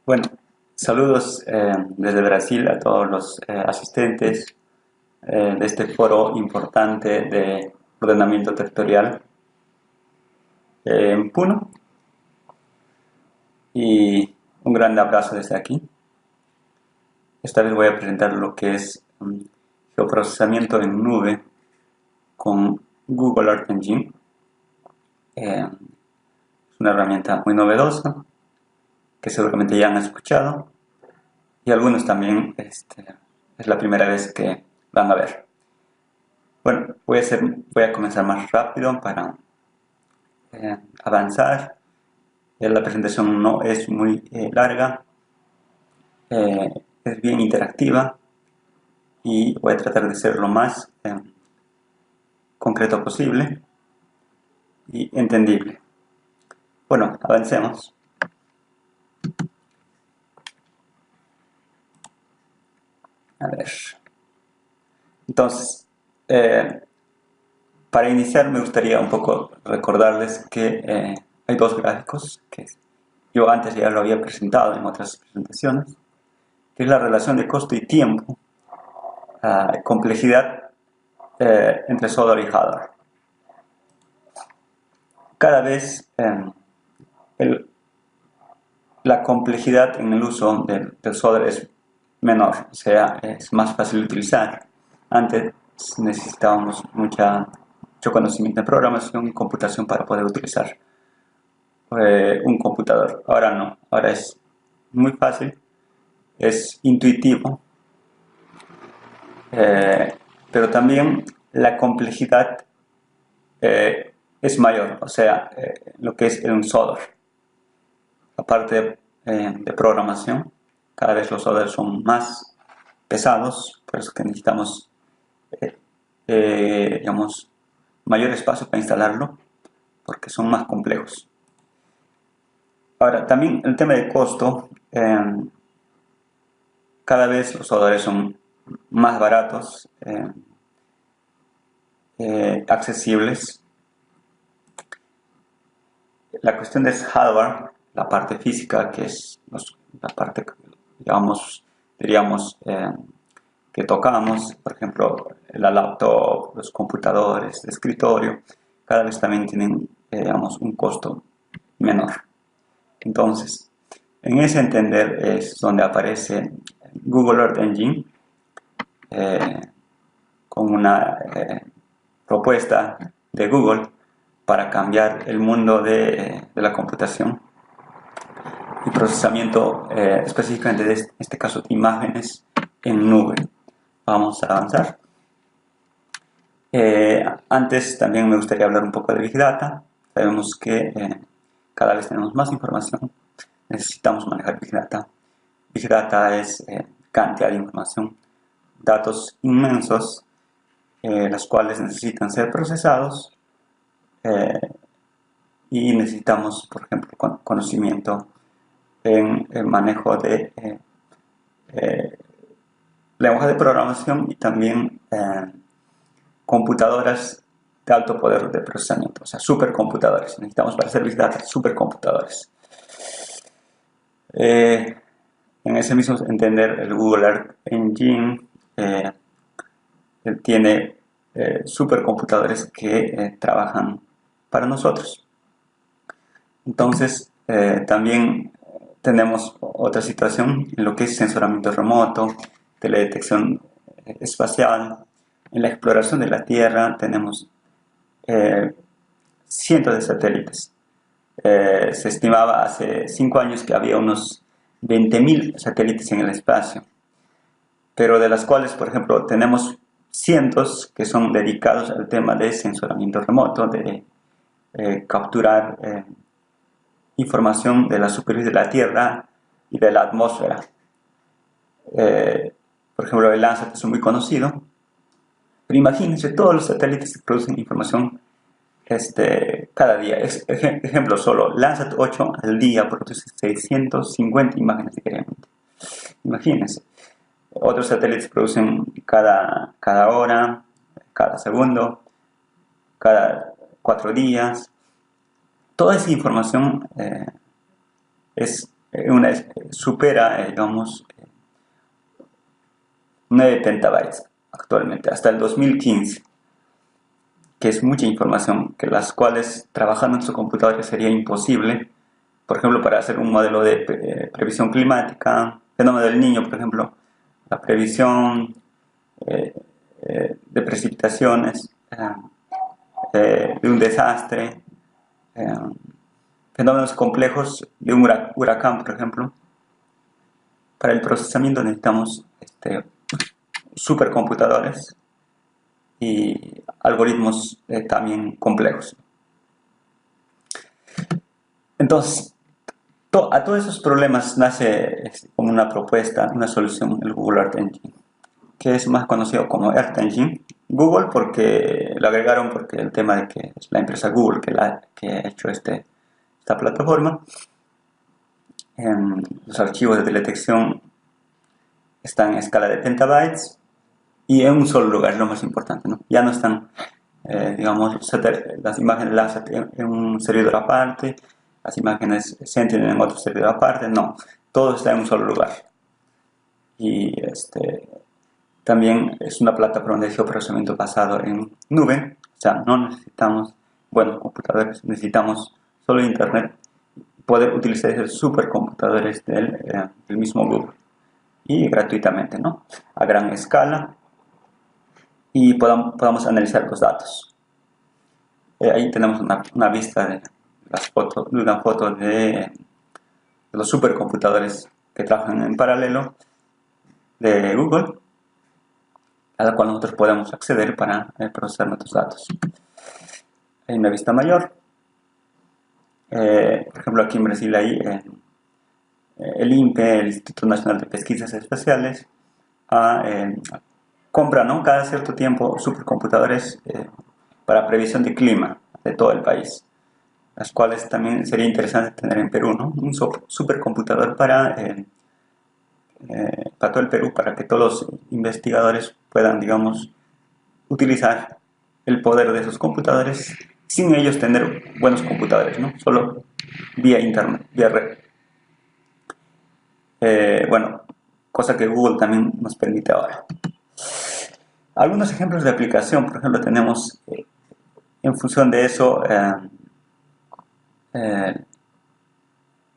Bueno, saludos desde Brasil a todos los asistentes de este foro importante de ordenamiento territorial en Puno, y un gran abrazo desde aquí. Esta vez voy a presentar lo que es geoprocesamiento en nube con Google Earth Engine. Es una herramienta muy novedosa que seguramente ya han escuchado, y algunos también es la primera vez que van a ver. Bueno, voy a comenzar más rápido para avanzar. La presentación no es muy larga, es bien interactiva y voy a tratar de ser lo más concreto posible y entendible. Bueno, avancemos. A ver. Entonces, para iniciar me gustaría un poco recordarles que hay dos gráficos que yo antes ya lo había presentado en otras presentaciones, que es la relación de costo y tiempo, complejidad entre solder y hardware. Cada vez la complejidad en el uso del solder es menor, o sea, es más fácil de utilizar. Antes necesitábamos mucho conocimiento de programación y computación para poder utilizar un computador. Ahora no, ahora es muy fácil, es intuitivo, pero también la complejidad es mayor, o sea, lo que es un solder. Aparte de programación, cada vez los solders son más pesados, por eso que necesitamos digamos, mayor espacio para instalarlo, porque son más complejos. Ahora, también el tema de costo, cada vez los soldadores son más baratos, accesibles. La cuestión es hardware, la parte física, que es la parte, diríamos, que tocamos, por ejemplo, la laptop, los computadores de escritorio, cada vez también tienen, un costo menor. Entonces, en ese entender es donde aparece Google Earth Engine con una propuesta de Google para cambiar el mundo de la computación y procesamiento, específicamente de este caso de imágenes en nube. Vamos a avanzar. Antes también me gustaría hablar un poco de Big Data. Sabemos que cada vez tenemos más información, necesitamos manejar Big Data. Big Data es cantidad de información, datos inmensos, los cuales necesitan ser procesados, y necesitamos, por ejemplo, conocimiento en el manejo de lenguaje de programación y también computadoras de alto poder de procesamiento, o sea, supercomputadores. Necesitamos para hacer Big Data supercomputadores. En ese mismo entender, el Google Earth Engine tiene supercomputadores que trabajan para nosotros. Entonces, también tenemos otra situación en lo que es sensoramiento remoto, teledetección espacial. En la exploración de la Tierra tenemos cientos de satélites. Se estimaba hace 5 años que había unos 20.000 satélites en el espacio, pero de las cuales, por ejemplo, tenemos cientos que son dedicados al tema de sensoramiento remoto, de capturar información de la superficie de la Tierra y de la atmósfera. Por ejemplo, el Landsat es muy conocido, pero imagínense todos los satélites que producen información cada día. Ejemplo solo, Landsat 8 al día produce 650 imágenes diariamente. Imagínense. Otros satélites producen cada hora, cada segundo, cada 4 días. Toda esa información es supera, digamos, 9 petabytes actualmente, hasta el 2015, que es mucha información, que las cuales trabajando en su computadora sería imposible, por ejemplo, para hacer un modelo de previsión climática, fenómeno del Niño, por ejemplo, la previsión de precipitaciones, de un desastre, eh, fenómenos complejos de un huracán, por ejemplo. Para el procesamiento necesitamos supercomputadores y algoritmos también complejos. Entonces, a todos esos problemas nace como una propuesta, una solución, el Google Earth Engine, que es más conocido como Earth Engine. Google porque lo agregaron porque el tema de que es la empresa Google que ha hecho esta plataforma. Los archivos de detección están en escala de petabytes y en un solo lugar, es lo más importante, ¿no? Ya no están, digamos, las imágenes Landsat en un servidor aparte, las imágenes Sentinel en otro servidor aparte, no, todo está en un solo lugar. Y también es una plataforma de geoprocesamiento basado en nube, o sea, no necesitamos buenos computadores, necesitamos solo internet, poder utilizar esos supercomputadores del mismo Google y gratuitamente, ¿no? A gran escala y podamos analizar los datos. Ahí tenemos una vista de una foto de los supercomputadores que trabajan en paralelo de Google, a la cual nosotros podemos acceder para procesar nuestros datos. Hay una vista mayor. Por ejemplo, aquí en Brasil hay el INPE, el Instituto Nacional de Pesquisas Espaciales, compra, ¿no?, cada cierto tiempo supercomputadores para previsión de clima de todo el país, las cuales también sería interesante tener en Perú, ¿no? Un supercomputador para todo el Perú, para que todos los investigadores puedan, digamos, utilizar el poder de esos computadores sin ellos tener buenos computadores, ¿no? Solo vía internet, vía red. Bueno, cosa que Google también nos permite ahora. Algunos ejemplos de aplicación, por ejemplo, tenemos en función de eso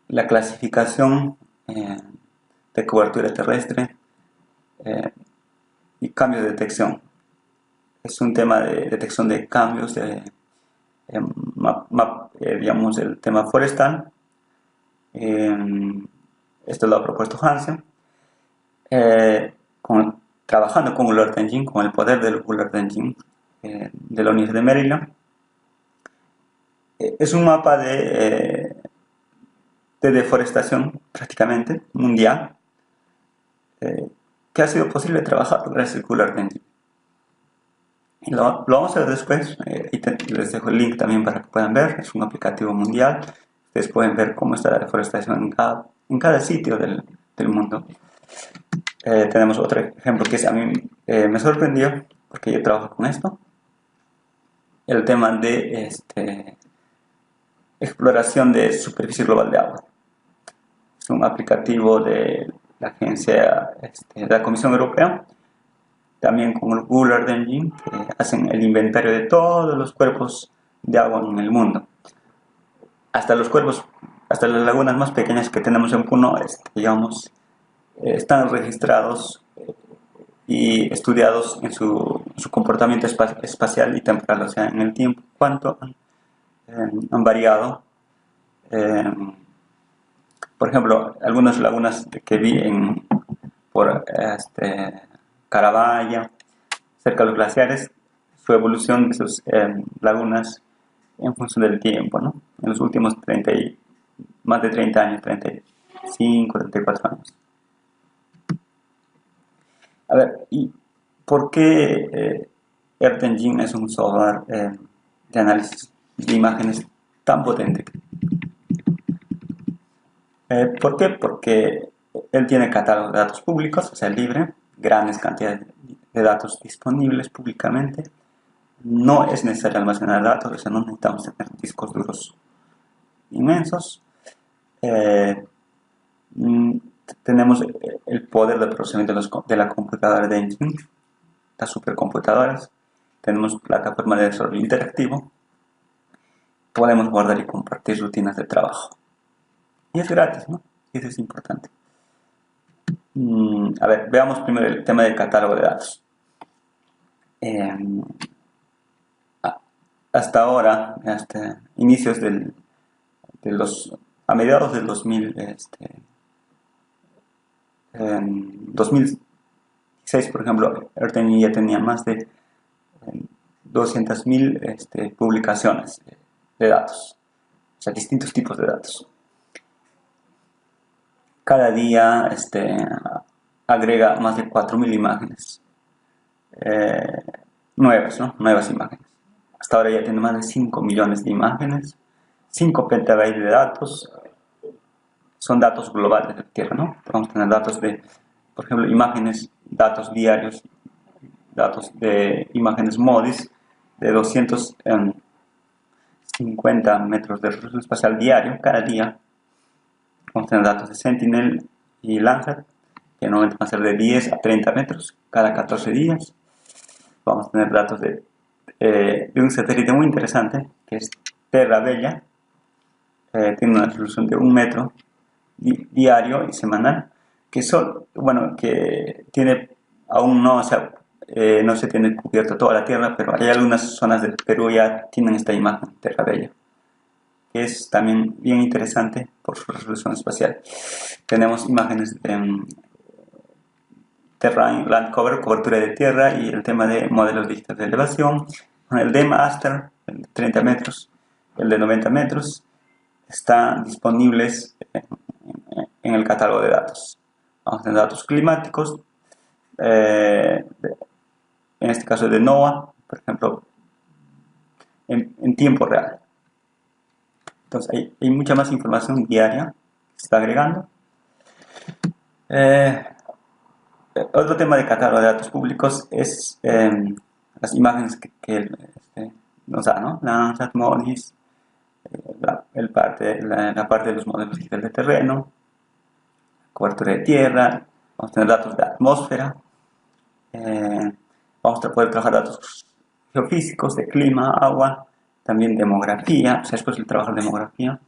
la clasificación de cobertura terrestre y cambios de detección. Es un tema de detección de cambios, digamos, el tema forestal. Esto lo ha propuesto Hansen. Trabajando con Google Earth Engine, con el poder del Google Earth Engine de la Universidad de Maryland. Es un mapa de deforestación prácticamente mundial que ha sido posible trabajar gracias al Google Earth Engine. Y lo vamos a ver después, y les dejo el link también para que puedan ver. Es un aplicativo mundial. Ustedes pueden ver cómo está la deforestación en cada sitio del mundo. Tenemos otro ejemplo que a mí me sorprendió porque yo trabajo con esto, el tema de exploración de superficie global de agua. Es un aplicativo de la agencia de la Comisión Europea, también con el Google Earth Engine, que hacen el inventario de todos los cuerpos de agua en el mundo, hasta las lagunas más pequeñas que tenemos en Puno, digamos, están registrados y estudiados en su comportamiento espacial y temporal, o sea, en el tiempo, cuánto han variado. Por ejemplo, algunas lagunas que vi por Carabaya, cerca de los glaciares, su evolución de sus lagunas en función del tiempo, ¿no? En los últimos más de 30 años, 35, 34 años. A ver, ¿y por qué Earth Engine es un software de análisis de imágenes tan potente? ¿Por qué? Porque él tiene catálogo de datos públicos, o sea, libre, grandes cantidades de datos disponibles públicamente. No es necesario almacenar datos, o sea, no necesitamos tener discos duros inmensos. tenemos el poder de procesamiento de la computadora de Engine, las supercomputadoras. Tenemos plataforma de desarrollo interactivo. Podemos guardar y compartir rutinas de trabajo. Y es gratis, ¿no? Y eso es importante. A ver, veamos primero el tema del catálogo de datos. Hasta ahora, hasta inicios a mediados del 2006, por ejemplo, Earth ya tenía más de 200.000 publicaciones de datos, o sea, distintos tipos de datos. Cada día agrega más de 4.000 imágenes nuevas, ¿no? Nuevas imágenes. Hasta ahora ya tiene más de 5 millones de imágenes, 5 petabytes de datos. Son datos globales de la Tierra, ¿no? Vamos a tener datos de, por ejemplo, imágenes, datos diarios, datos de imágenes MODIS de 250 metros de resolución espacial diario, cada día. Vamos a tener datos de Sentinel y Landsat, que normalmente van a ser de 10 a 30 metros cada 14 días. Vamos a tener datos de un satélite muy interesante, que es Terra-Bella. Tiene una resolución de 1 metro diario y semanal, que tiene aún no se tiene cubierto toda la Tierra, pero hay algunas zonas del Perú ya tienen esta imagen Terra-Bella, que es también bien interesante por su resolución espacial. Tenemos imágenes de Terrain, Land Cover, cobertura de tierra, y el tema de modelos digitales de elevación. El de Master, el de 30 metros, el de 90 metros, están disponibles en el catálogo de datos. Vamos a tener datos climáticos, en este caso de NOAA, por ejemplo, en tiempo real. Entonces hay mucha más información diaria que se está agregando. Otro tema de catálogo de datos públicos es las imágenes que nos da, ¿no? Landsat, MODIS, la parte de los modelos digitales de terreno, cobertura de tierra. Vamos a tener datos de atmósfera, vamos a poder trabajar datos geofísicos, de clima, agua, también demografía, o sea, es posible trabajar demografía.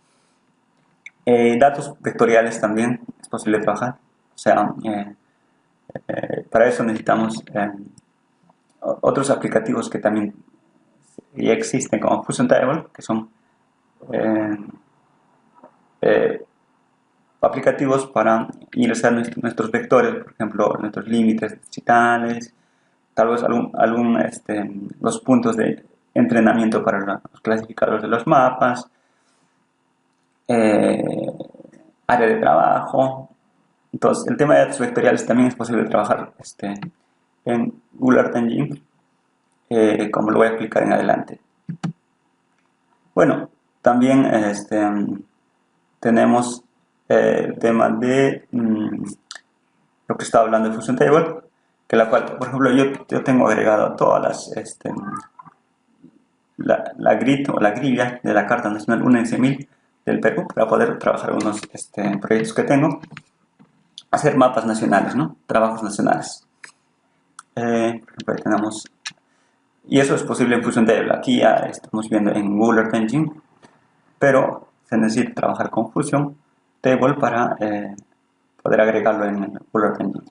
Datos vectoriales también es posible trabajar, o sea, para eso necesitamos otros aplicativos que también ya existen, como Fusion Table, que son aplicativos para ingresar nuestros vectores, por ejemplo, nuestros límites digitales, tal vez los puntos de entrenamiento para los clasificadores de los mapas, área de trabajo. Entonces, el tema de datos vectoriales también es posible trabajar en Google Earth Engine, como lo voy a explicar en adelante. Bueno, también tenemos el tema de lo que estaba hablando de Fusion Table, que la cual, por ejemplo, yo tengo agregado todas la grid o la grilla de la Carta Nacional UNES-1000 del Perú para poder trabajar algunos proyectos que tengo, hacer mapas nacionales, ¿no? Trabajos nacionales. Por ejemplo, ahí tenemos, y eso es posible en Fusion Table. Aquí ya estamos viendo en Google Earth Engine, pero se necesita trabajar con Fusion Table para poder agregarlo en Google Earth Engine.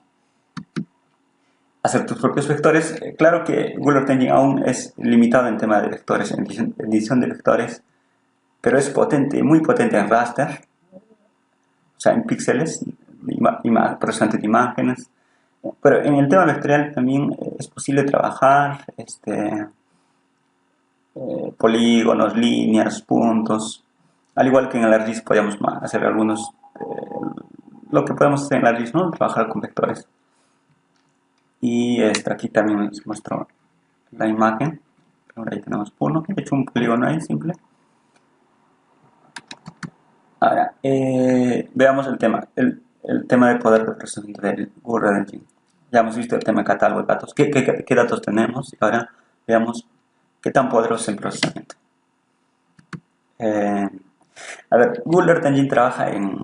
Hacer tus propios vectores. Claro que Google Earth Engine aún es limitado en tema de vectores, en edición de vectores, pero es potente, muy potente en raster, o sea, en píxeles, procesante de imágenes. Pero en el tema vectorial también es posible trabajar polígonos, líneas, puntos, al igual que en el ArcGIS podemos hacer algunos, lo que podemos hacer en el ArcGIS, ¿no? Trabajar con vectores. Y aquí también les muestro la imagen. Ahora ahí tenemos uno, he hecho un polígono ahí simple. Ahora, veamos el tema de poder de procesamiento del Google Earth Engine. Ya hemos visto el tema de catálogo de datos, qué datos tenemos, y ahora veamos qué tan poderoso es el procesamiento. A ver, Google Earth Engine trabaja en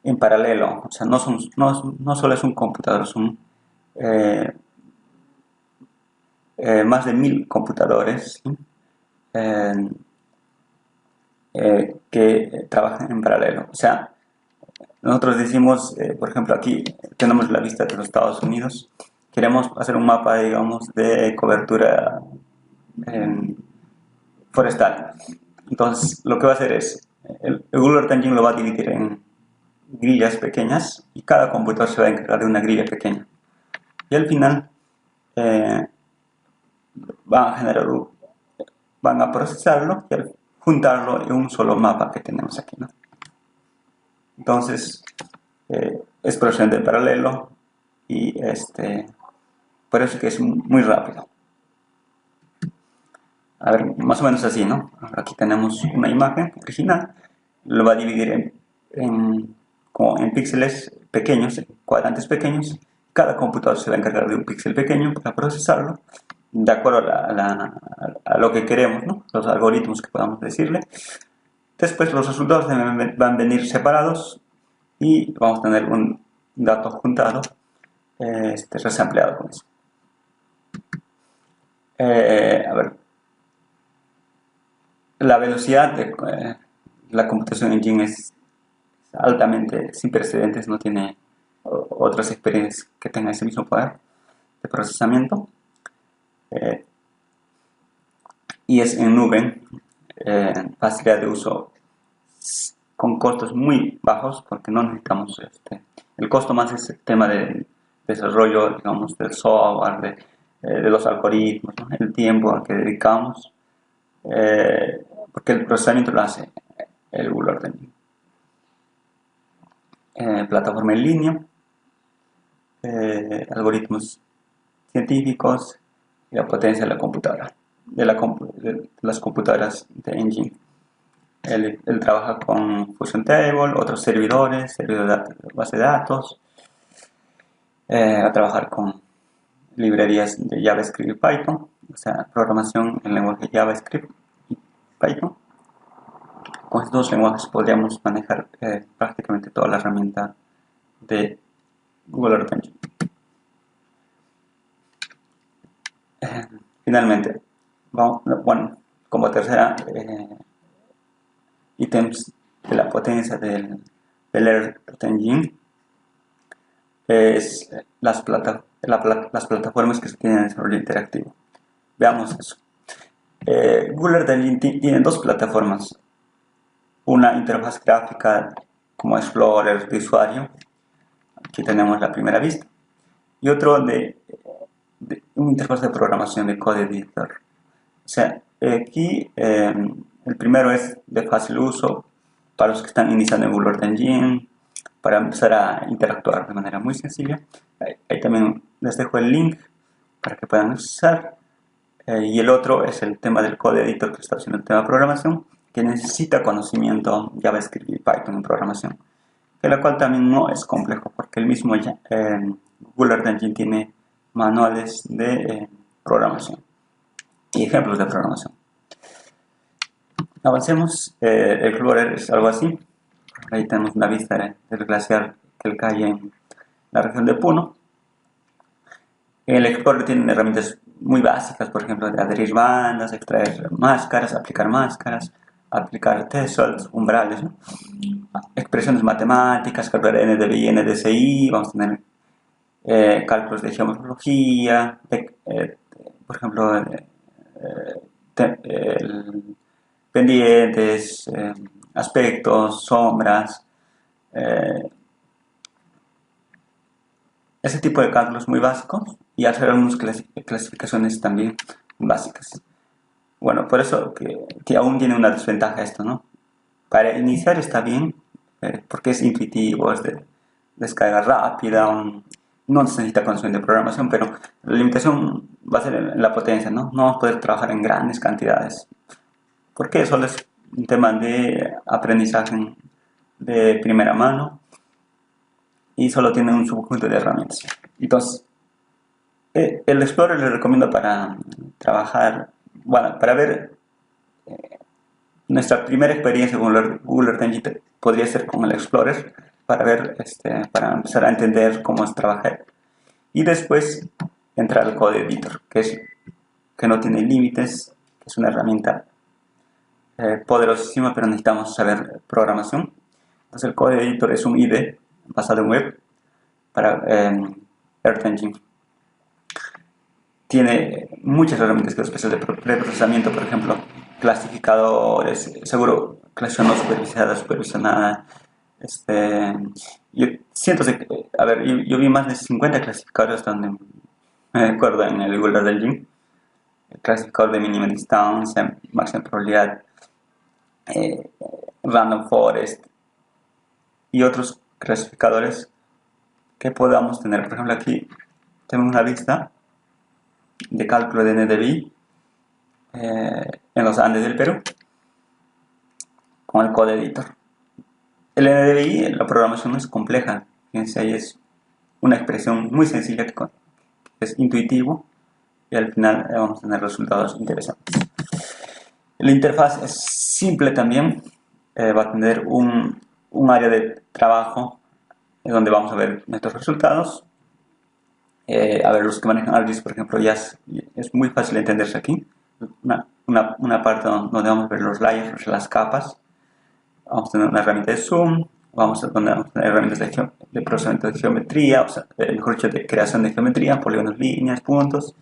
en paralelo, o sea, no solo es un computador, son más de 1000 computadores, ¿sí? Eh, que trabajan en paralelo. O sea, nosotros decimos, por ejemplo, aquí tenemos la vista de los Estados Unidos, queremos hacer un mapa, digamos, de cobertura forestal. Entonces, lo que va a hacer es, el Google Earth Engine lo va a dividir en grillas pequeñas y cada computador se va a encargar de una grilla pequeña. Y al final van a generar, van a procesarlo y al juntarlo en un solo mapa que tenemos aquí, ¿no? Entonces, es procedente en paralelo y por eso que es muy rápido. A ver, más o menos así, ¿no? Aquí tenemos una imagen original, lo va a dividir como en píxeles pequeños, en cuadrantes pequeños. Cada computador se va a encargar de un píxel pequeño para procesarlo, de acuerdo a lo que queremos, ¿no? Los algoritmos que podamos decirle. Después los resultados van a venir separados y vamos a tener un dato juntado, resampleado con eso. A ver, la velocidad de la computación engine es altamente sin precedentes, no tiene otras experiencias que tengan ese mismo poder de procesamiento. Y es en nube, facilidad de uso con costos muy bajos, porque no necesitamos el costo más es el tema del desarrollo, digamos, del software, de los algoritmos, ¿no? El tiempo al que dedicamos, porque el procesamiento lo hace el Google Earth Engine. Plataforma en línea, algoritmos científicos y la potencia de la computadora, de las computadoras de Engine. Él trabaja con Fusion Table, otros servidores, servidores de base de datos, a trabajar con librerías de JavaScript y Python, o sea, programación en lenguaje JavaScript y Python. Con estos dos lenguajes podríamos manejar prácticamente toda la herramienta de Google Earth Engine. Finalmente, bueno, como tercera ítems de la potencia del Earth Engine es las plataformas que se tienen en desarrollo interactivo. Veamos eso. Google Earth Engine tiene dos plataformas. Una interfaz gráfica como Explorer de usuario. Aquí tenemos la primera vista. Y otro de una interfaz de programación de Code Editor. O sea, aquí el primero es de fácil uso para los que están iniciando en Google Earth Engine, para empezar a interactuar de manera muy sencilla. Ahí también les dejo el link para que puedan usar. Y el otro es el tema del Code Editor, que está haciendo el tema de programación, que necesita conocimiento JavaScript y Python en programación, de la cual también no es complejo, porque el mismo Google Earth Engine tiene manuales de programación y ejemplos de programación. Avancemos. El Explorer es algo así. Ahí tenemos una vista del glaciar que cae en la región de Puno. El Explorer tiene herramientas muy básicas, por ejemplo, de adherir bandas, extraer máscaras, aplicar thresholds, umbrales, ¿no? Expresiones matemáticas, calcular NDVI, NDCI, vamos a tener cálculos de geomorfología, por ejemplo, pendientes, aspectos, sombras, ese tipo de cálculos muy básicos, y hacer algunas clasificaciones también básicas. Bueno, por eso que aún tiene una desventaja esto, ¿no? Para iniciar está bien, porque es intuitivo, es de descarga rápida, no se necesita conocimiento de programación, pero la limitación va a ser en la potencia, ¿no? No vamos a poder trabajar en grandes cantidades, porque solo es un tema de aprendizaje de primera mano y solo tiene un subconjunto de herramientas. Entonces, el Explorer le recomiendo para trabajar, bueno, para ver nuestra primera experiencia con Google Earth Engine podría ser con el Explorer, para ver, para empezar a entender cómo es trabajar. Y después entrar al Code Editor, que no tiene límites, que es una herramienta poderosísima, pero necesitamos saber programación. Entonces el Code Editor es un IDE basado en web para Earth Engine. Tiene muchas herramientas que especial de preprocesamiento, por ejemplo, clasificadores, seguro clasificación no supervisada, supervisionada. Yo siento a ver, yo vi más de 50 clasificadores donde me acuerdo en el Google Earth Engine, el clasificador de mínima distancia, máxima probabilidad, random forest y otros clasificadores que podamos tener. Por ejemplo, aquí tenemos una lista de cálculo de NDVI en los Andes del Perú con el Code Editor. El NDVI, la programación no es compleja, fíjense, ahí es una expresión muy sencilla que es intuitivo y al final vamos a tener resultados interesantes. La interfaz es simple también, va a tener un área de trabajo donde vamos a ver nuestros resultados. A ver, los que manejan ArcGIS, por ejemplo, ya es muy fácil entenderse aquí. Una parte donde vamos a ver los layers, las capas. Vamos a tener una herramienta de zoom, vamos a tener herramientas de procesamiento de geometría, o sea, mejor dicho, de creación de geometría, polígonos, líneas, puntos.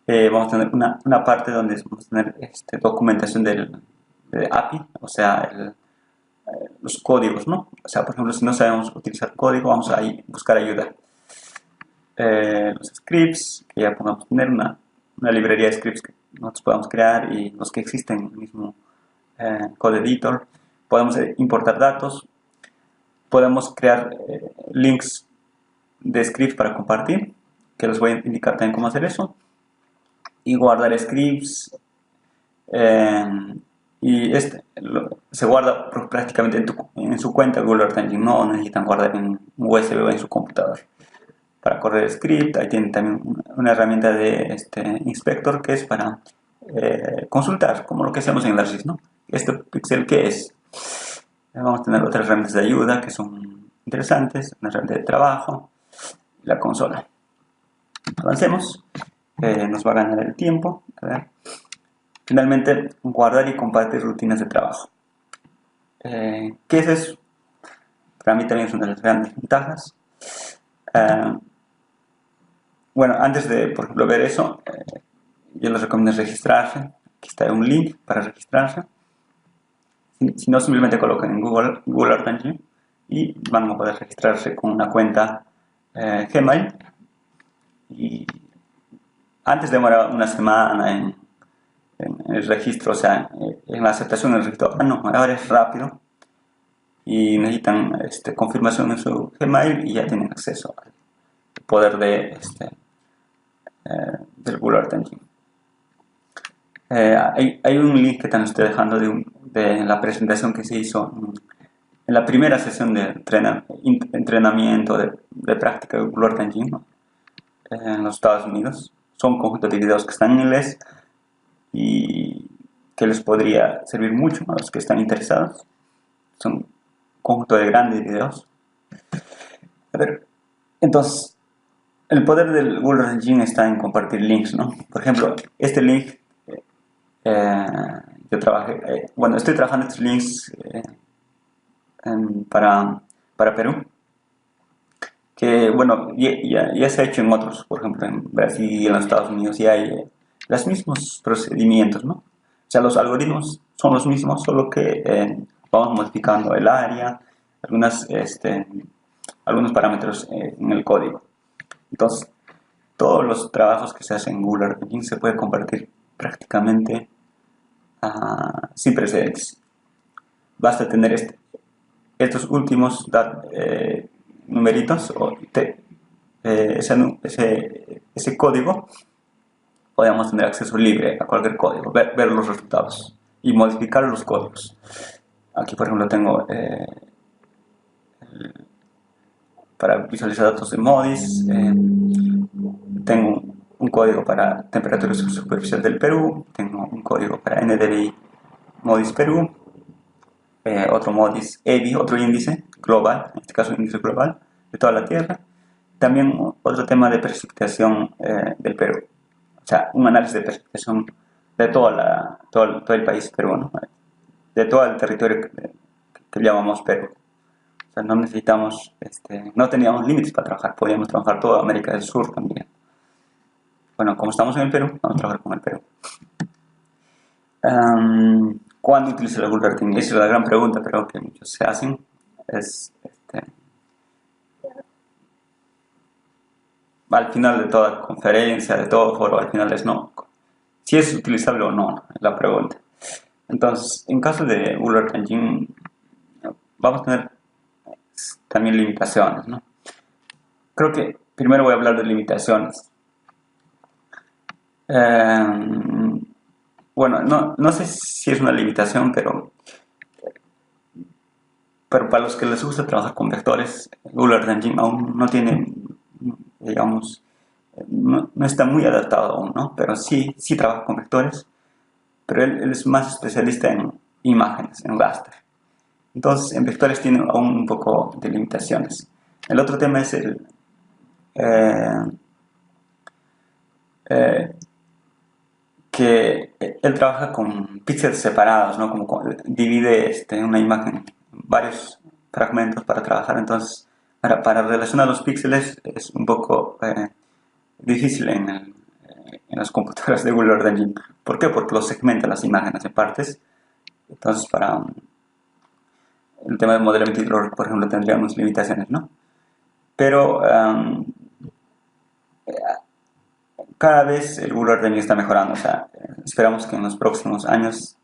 Vamos a tener una parte donde vamos a tener documentación de API, o sea, los códigos, ¿no? O sea, por ejemplo, si no sabemos utilizar código, vamos a buscar ayuda. Los scripts, que ya podemos tener una librería de scripts que nosotros podamos crear y los que existen en el mismo Code Editor. Podemos importar datos, podemos crear links de scripts para compartir, que les voy a indicar también cómo hacer eso, y guardar scripts, y se guarda prácticamente en su cuenta Google Earth Engine, no necesitan guardar en USB o en su computador. Para correr script, ahí tienen también una herramienta de inspector que es para consultar, como lo que hacemos en el ArcGIS, ¿no? Este pixel, ¿qué es? Vamos a tener otras herramientas de ayuda que son interesantes, una herramienta de trabajo, la consola. Avancemos, nos va a ganar el tiempo. A ver. Finalmente, guardar y compartir rutinas de trabajo. ¿Qué es eso? Para mí también es una de las grandes ventajas. Bueno, antes de, por ejemplo, ver eso, yo les recomiendo registrarse. Aquí está un link para registrarse. Si no, simplemente colocan en Google Earth Engine y van a poder registrarse con una cuenta Gmail. Y antes demora una semana en el registro, o sea, en la aceptación del registro. No, ahora es rápido y necesitan confirmación en su Gmail y ya tienen acceso al poder del Google Earth Engine. Hay un link que también estoy dejando de la presentación que se hizo en la primera sesión de entrenamiento de práctica de Google Earth Engine, ¿no? En los Estados Unidos. Son conjuntos de videos que están en inglés y que les podría servir mucho a los que están interesados. Son un conjunto de grandes videos. A ver, entonces, el poder del Google Earth Engine está en compartir links, ¿no? Por ejemplo, este link, yo trabajé, bueno, estoy trabajando estos links para Perú, que, bueno, ya se ha hecho en otros, por ejemplo, en Brasil y en los Estados Unidos, y hay los mismos procedimientos, ¿no? O sea, los algoritmos son los mismos, solo que vamos modificando el área, algunos parámetros en el código. Entonces, todos los trabajos que se hacen en Google Earth Engine se puede compartir prácticamente sin precedentes. Basta tener estos últimos numeritos o ese código. Podemos tener acceso libre a cualquier código, ver los resultados y modificar los códigos. Aquí, por ejemplo, tengo para visualizar datos de MODIS, tengo un código para temperatura superficial del Perú, tengo un código para NDVI MODIS Perú, otro modo es EBI, otro índice global, en este caso índice global de toda la Tierra. También otro tema de precipitación del Perú, o sea, un análisis de precipitación de todo el país peruano, de todo el territorio que llamamos Perú. O sea, no necesitamos, no teníamos límites para trabajar, podíamos trabajar toda América del Sur también. Bueno, como estamos en el Perú, vamos a trabajar con el Perú. ¿Cuándo utilizo el Google Earth? Esa es la gran pregunta, creo que muchos se hacen. Es, al final de toda conferencia, de todo foro, al final es no. Si es utilizable o no, es la pregunta. Entonces, en caso de Google Earth Engine, vamos a tener también limitaciones, ¿no? Creo que primero voy a hablar de limitaciones. Bueno, no sé si es una limitación, pero para los que les gusta trabajar con vectores, Google Earth Engine aún no tiene, digamos, no está muy adaptado aún, ¿no? Pero sí trabaja con vectores, pero él es más especialista en imágenes, en raster. Entonces, en vectores tiene aún un poco de limitaciones. El otro tema es que él trabaja con píxeles separados, ¿no? Divide una imagen en varios fragmentos para trabajar. Entonces, para relacionar los píxeles es un poco difícil en las computadoras de Google Earth Engine. ¿Por qué? Porque los segmenta las imágenes en partes. Entonces, para el tema de modelamiento hidrológico, por ejemplo, tendríamos limitaciones, ¿no? Pero cada vez el Google Earth Engine está mejorando. O sea, esperamos que en los próximos años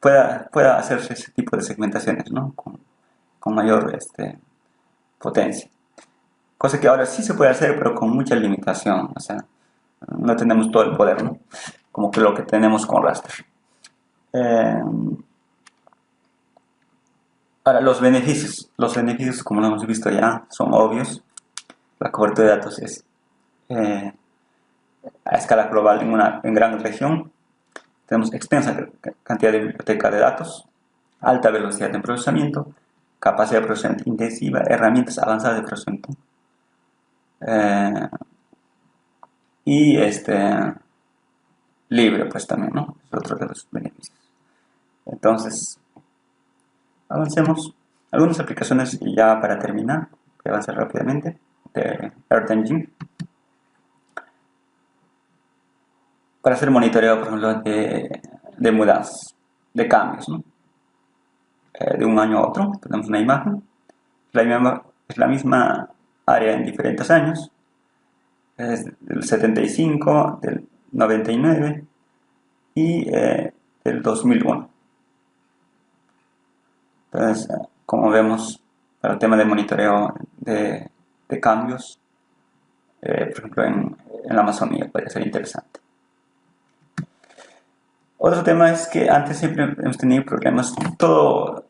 pueda hacerse ese tipo de segmentaciones, ¿no? Con mayor potencia. Cosa que ahora sí se puede hacer, pero con mucha limitación. O sea, no tenemos todo el poder, ¿no? Como que lo que tenemos con raster. Ahora, los beneficios, como lo hemos visto ya, son obvios. La cobertura de datos es a escala global en gran región. Tenemos extensa cantidad de biblioteca de datos, alta velocidad de procesamiento, capacidad de procesamiento intensiva, herramientas avanzadas de procesamiento. Y libre, pues también, ¿no? Es otro de los beneficios. Entonces, avancemos. Algunas aplicaciones, y ya para terminar, voy a avanzar rápidamente, de Earth Engine. Para hacer monitoreo, por ejemplo, de mudanzas, de cambios, ¿no? De un año a otro, tenemos una imagen. Es la misma área en diferentes años. Es del 75, del 99 y del 2001. Entonces, como vemos, para el tema de monitoreo de cambios, por ejemplo, en la Amazonía, podría ser interesante. Otro tema es que antes siempre hemos tenido problemas, todo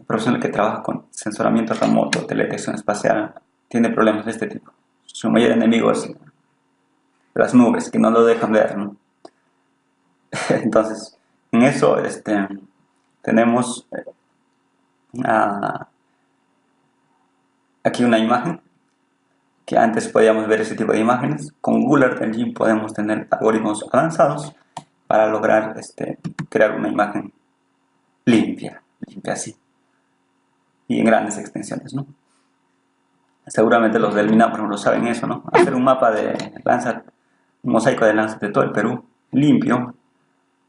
profesional que trabaja con sensoramiento remoto, teledetección espacial, tiene problemas de este tipo. Su mayor enemigo es las nubes, que no lo dejan ver, ¿no? Entonces, en eso tenemos aquí una imagen, que antes podíamos ver ese tipo de imágenes. Con Google Earth Engine podemos tener algoritmos avanzados para lograr crear una imagen limpia así, y en grandes extensiones, ¿no? Seguramente los del MINAP, por ejemplo, saben eso, ¿no? Hacer un mapa de Landsat, un mosaico de Landsat de todo el Perú, limpio,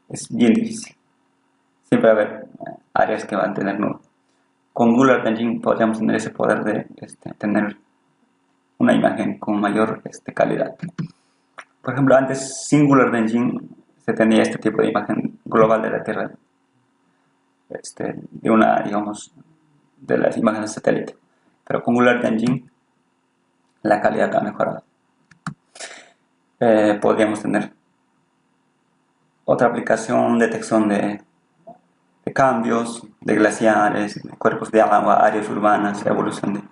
es bien difícil. Siempre va a haber áreas que van a tener nube. Con Google Earth Engine podríamos tener ese poder de tener una imagen con mayor calidad. Por ejemplo, antes sin Google Earth Engine se tenía este tipo de imagen global de la Tierra, de una, digamos, de las imágenes de satélite. Pero con Google Earth Engine la calidad ha mejorado. Podríamos tener otra aplicación, detección de cambios, de glaciares, de cuerpos de agua, áreas urbanas, evolución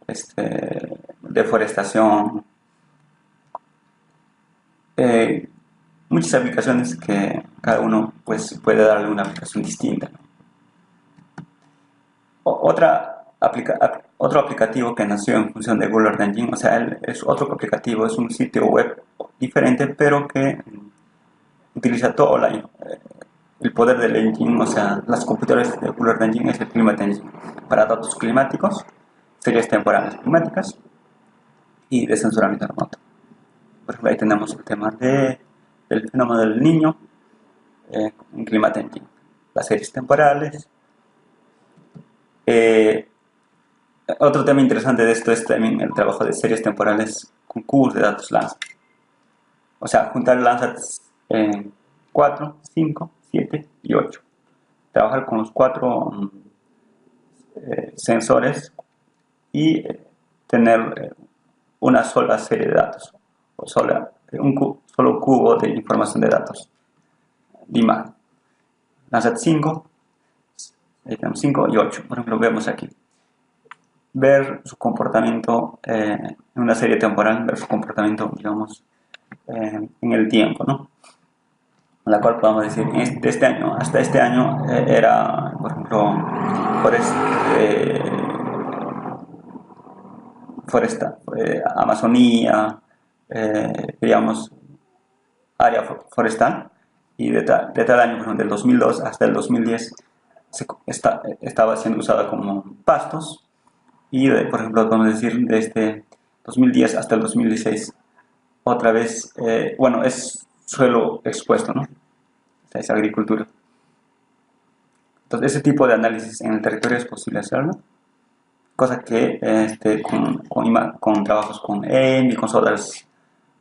de deforestación. Muchas aplicaciones que cada uno pues puede darle una aplicación distinta, ¿no? Otro aplicativo que nació en función de Google Earth Engine, o sea, es otro aplicativo, es un sitio web diferente, pero que utiliza todo el poder del engine, o sea, las computadoras de Google Earth Engine es el Climate Engine para datos climáticos, series temporales climáticas y de censuramiento remoto. Por ejemplo, ahí tenemos el tema del fenómeno del niño en Climate Engine, las series temporales. Otro tema interesante de esto es también el trabajo de series temporales con cubos de datos Landsat. O sea, juntar Landsat 4, 5, 7 y 8. Trabajar con los 4 sensores y tener una sola serie de datos, o solo cubo de información de datos, de imagen. Landsat 5, 5 y 8, por ejemplo, vemos aquí. Ver su comportamiento en una serie temporal, ver su comportamiento, digamos, en el tiempo, ¿no? La cual podemos decir, de este año, hasta este año era, por ejemplo, Amazonía, digamos, área forestal, y de tal año, por ejemplo, del 2002 hasta el 2010, estaba siendo usada como pastos, y por ejemplo, podemos decir, desde 2010 hasta el 2016, otra vez, bueno, es suelo expuesto, ¿no? O sea, es agricultura. Entonces, ese tipo de análisis en el territorio es posible hacerlo, cosa que con trabajos con EM y con softwares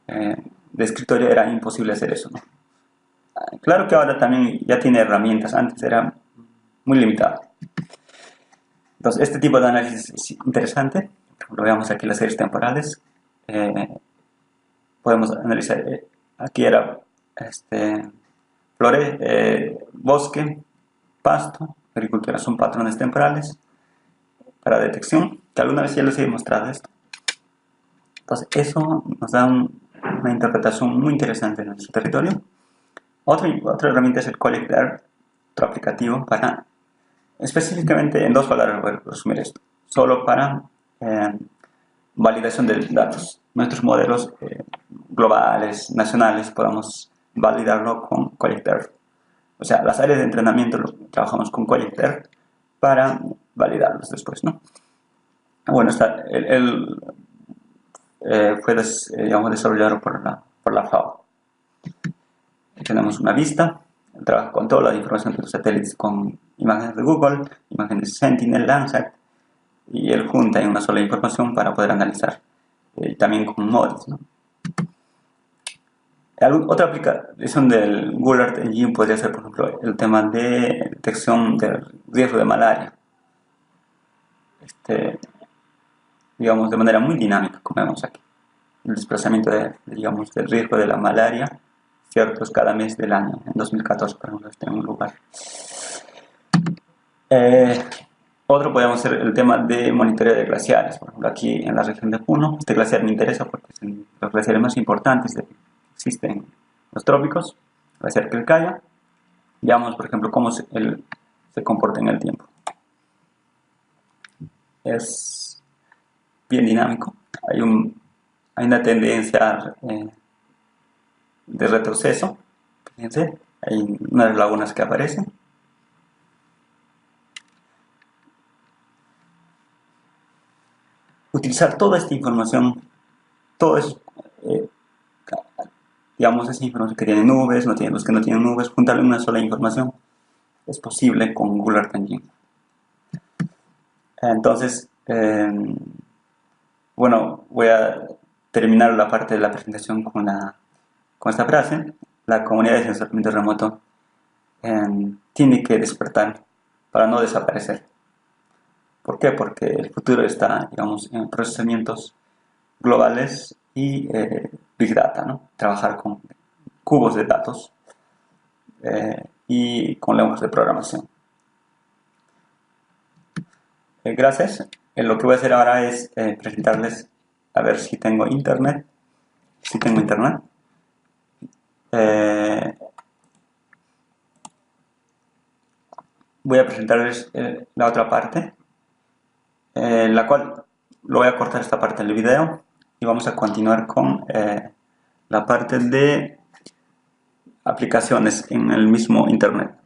de escritorio era imposible hacer eso, ¿no? Claro que ahora también ya tiene herramientas, antes era muy limitado. Entonces, este tipo de análisis es interesante. Lo veamos aquí las series temporales. Podemos analizar, aquí era bosque, pasto, agricultura, son patrones temporales para detección, que alguna vez ya les he mostrado esto. Entonces, eso nos da una interpretación muy interesante de nuestro territorio. Otra herramienta es el Collector, otro aplicativo para, específicamente en 2 palabras voy a resumir esto, solo para validación de datos. Nuestros modelos globales, nacionales, podamos validarlo con Collector. O sea, las áreas de entrenamiento trabajamos con Collector para validarlos después, ¿no? Bueno, fue digamos, desarrollado por la FAO. Tenemos una vista, trabaja con toda la información de los satélites, con imágenes de Google, imágenes de Sentinel, Landsat, y él junta en una sola información para poder analizar, también con models, ¿no? Otra aplicación del Google Earth Engine podría ser, por ejemplo, el tema de detección del riesgo de malaria. Digamos, de manera muy dinámica, como vemos aquí. El desplazamiento digamos, del riesgo de la malaria, ciertos cada mes del año. En 2014, por ejemplo, está en un lugar. Otro podemos ser el tema de monitoreo de glaciares. Por ejemplo, aquí en la región de Puno, este glaciar me interesa porque es uno de los glaciares más importantes que existen en los trópicos, el glaciar Quelcaya. Veamos, por ejemplo, cómo se comporta en el tiempo. Es bien dinámico. Hay una tendencia de retroceso. Fíjense, hay unas lagunas que aparecen. Utilizar toda esta información, todo eso, digamos, esa información que tiene nubes, los que no tienen nubes, juntarle una sola información, es posible con Google Earth Engine. Entonces, bueno, voy a terminar la parte de la presentación con esta frase. La comunidad de censuramiento remoto tiene que despertar para no desaparecer. ¿Por qué? Porque el futuro está, digamos, en procesamientos globales y Big Data, ¿no? Trabajar con cubos de datos y con lenguajes de programación. Gracias. Lo que voy a hacer ahora es presentarles, a ver si tengo internet. Si tengo internet. Voy a presentarles la otra parte la cual lo voy a cortar esta parte del video y vamos a continuar con la parte de aplicaciones en el mismo internet.